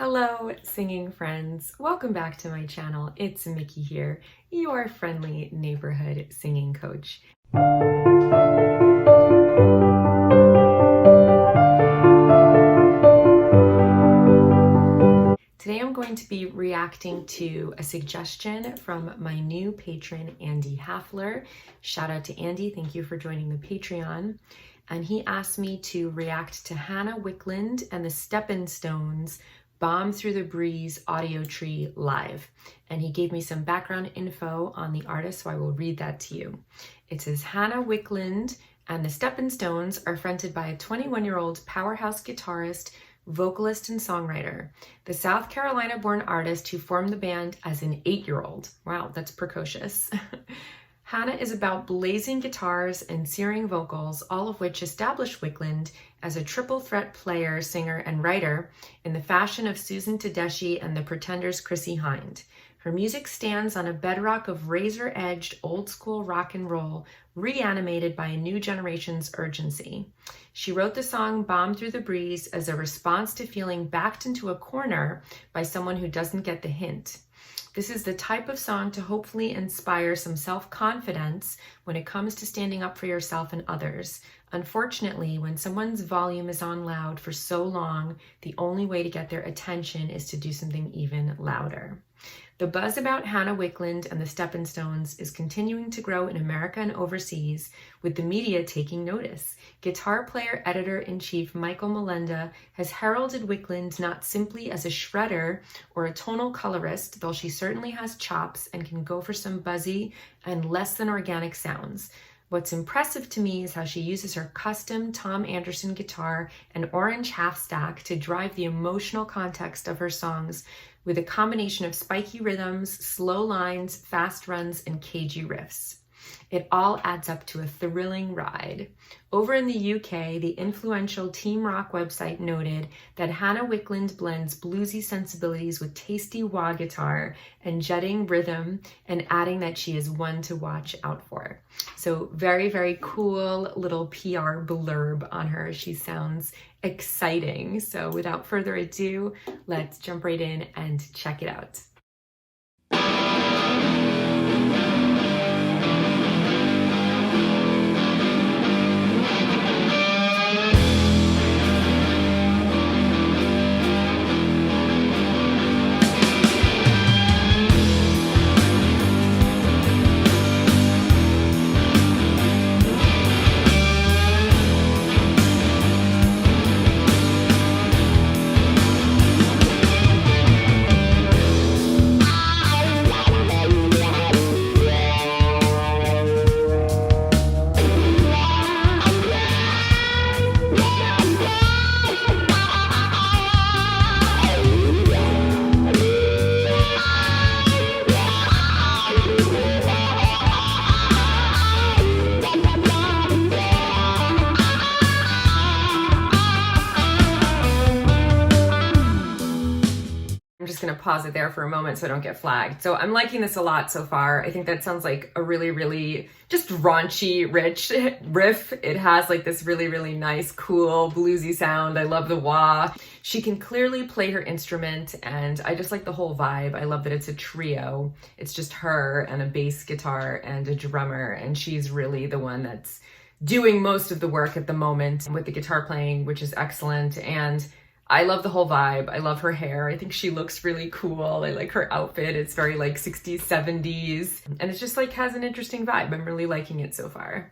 Hello, singing friends. Welcome back to my channel. It's Mickey here, your friendly neighborhood singing coach. Today I'm going to be reacting to a suggestion from my new patron, Andy Hafler. Shout out to Andy, thank you for joining the Patreon. And he asked me to react to Hannah Wicklund and the Steppin Bomb Through the Breeze audio tree live. And he gave me some background info on the artist, so I will read that to you. It says, Hannah Wicklund and the Steppin are fronted by a 21-year-old powerhouse guitarist, vocalist, and songwriter. The South Carolina-born artist who formed the band as an 8-year-old. Wow, that's precocious. Hannah is about blazing guitars and searing vocals, all of which establish Wicklund as a triple threat player, singer, and writer in the fashion of Susan Tedeschi and the Pretenders' Chrissie Hynde. Her music stands on a bedrock of razor-edged old-school rock and roll, reanimated by a new generation's urgency. She wrote the song Bomb Through the Breeze as a response to feeling backed into a corner by someone who doesn't get the hint. This is the type of song to hopefully inspire some self-confidence when it comes to standing up for yourself and others. Unfortunately, when someone's volume is on loud for so long, the only way to get their attention is to do something even louder. The buzz about Hannah Wicklund and the Steppin is continuing to grow in America and overseas, with the media taking notice. Guitar player editor-in-chief Michael Melenda has heralded Wicklund not simply as a shredder or a tonal colorist, though she certainly has chops and can go for some buzzy and less than organic sounds. What's impressive to me is how she uses her custom Tom Anderson guitar and orange half stack to drive the emotional context of her songs with a combination of spiky rhythms, slow lines, fast runs, and cagey riffs. It all adds up to a thrilling ride. Over in the UK, the influential Team Rock website noted that Hannah Wicklund blends bluesy sensibilities with tasty wah guitar and jetting rhythm, and adding that she is one to watch out for. So very, very cool little PR blurb on her. She sounds exciting. So without further ado, let's jump right in and check it out. I'm just going to pause it there for a moment so I don't get flagged. So I'm liking this a lot so far. I think that sounds like a really, really just raunchy, rich riff. It has like this really, really nice, cool, bluesy sound. I love the wah. She can clearly play her instrument, and I just like the whole vibe. I love that it's a trio. It's just her and a bass guitar and a drummer, and she's really the one that's doing most of the work at the moment with the guitar playing, which is excellent. And I love the whole vibe. I love her hair. I think she looks really cool. I like her outfit. It's very like 60s, 70s. And it's just like has an interesting vibe. I'm really liking it so far.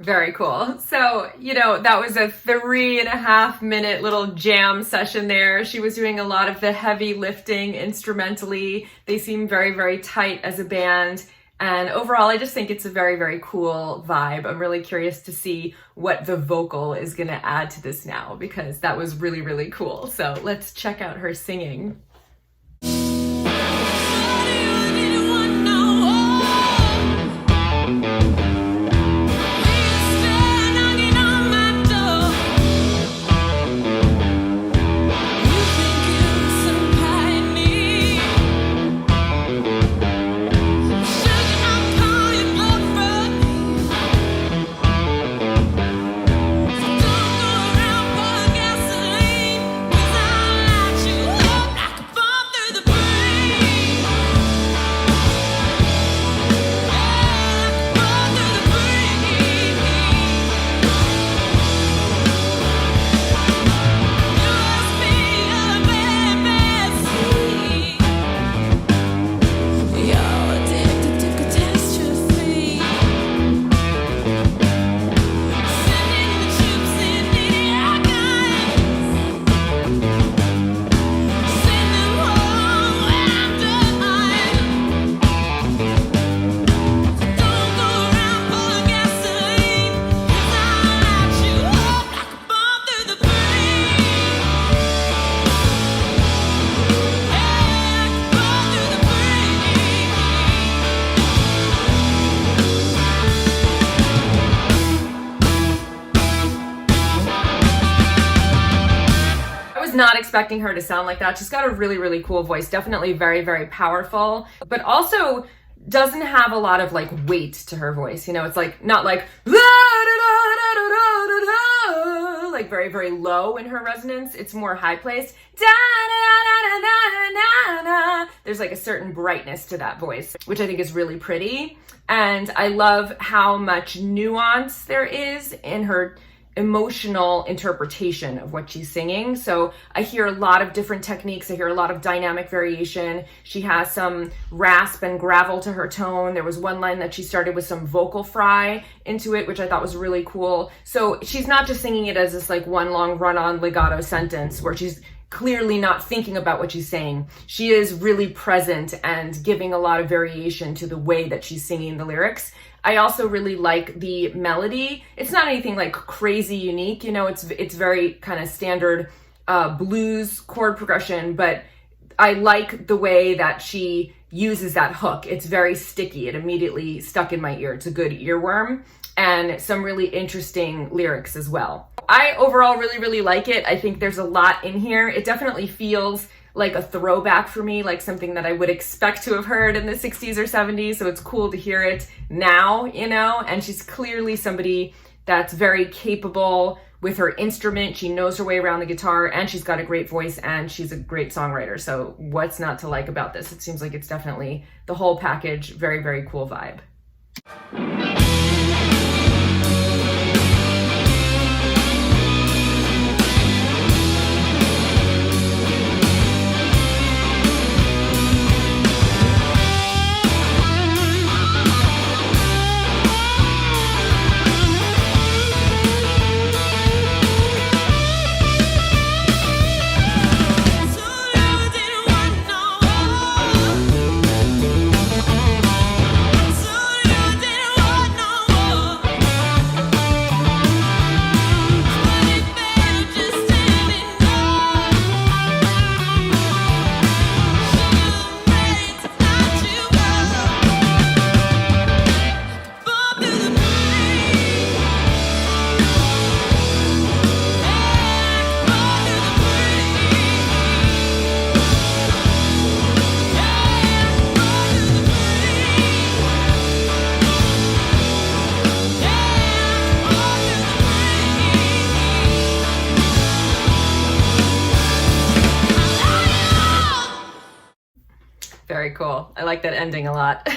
Very cool. So, that was a 3.5-minute little jam session there. She was doing a lot of the heavy lifting instrumentally. They seem very, very tight as a band. And overall, I just think it's a very, very cool vibe. I'm really curious to see what the vocal is going to add to this now, because that was really, really cool. So let's check out her singing. Not expecting her to sound like that. She's got a really, really cool voice. Definitely very, very powerful, but also doesn't have a lot of like weight to her voice. It's like not like like very, very low in her resonance. It's more high placed. There's like a certain brightness to that voice, which I think is really pretty. And I love how much nuance there is in her emotional interpretation of what she's singing. So I hear a lot of different techniques. I hear a lot of dynamic variation. She has some rasp and gravel to her tone. There was one line that she started with some vocal fry into it, which I thought was really cool. So she's not just singing it as this like one long run-on legato sentence where she's clearly not thinking about what she's saying. She is really present and giving a lot of variation to the way that she's singing the lyrics. I also really like the melody. It's not anything like crazy unique, it's very kind of standard blues chord progression, but I like the way that she uses that hook. It's very sticky. It immediately stuck in my ear. It's a good earworm, and some really interesting lyrics as well. I overall really, really like it. I think there's a lot in here. It definitely feels like a throwback for me, like something that I would expect to have heard in the 60s or 70s. So it's cool to hear it now, and she's clearly somebody that's very capable with her instrument. She knows her way around the guitar, and she's got a great voice, and she's a great songwriter. So what's not to like about this? It seems like it's definitely the whole package. Very, very cool vibe. Very cool. I like that ending a lot.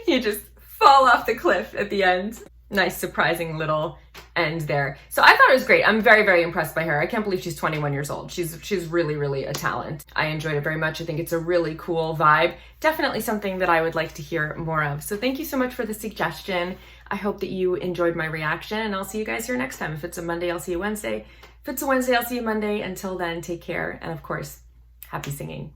You just fall off the cliff at the end. nice surprising little end there. So I thought it was great. I'm very, very impressed by her. I can't believe she's 21 years old. She's really, really a talent. I enjoyed it very much. I think it's a really cool vibe. Definitely something that I would like to hear more of. So thank you so much for the suggestion. I hope that you enjoyed my reaction, and I'll see you guys here next time. If it's a Monday, I'll see you Wednesday. If it's a Wednesday, I'll see you Monday. Until then, take care. And of course, happy singing.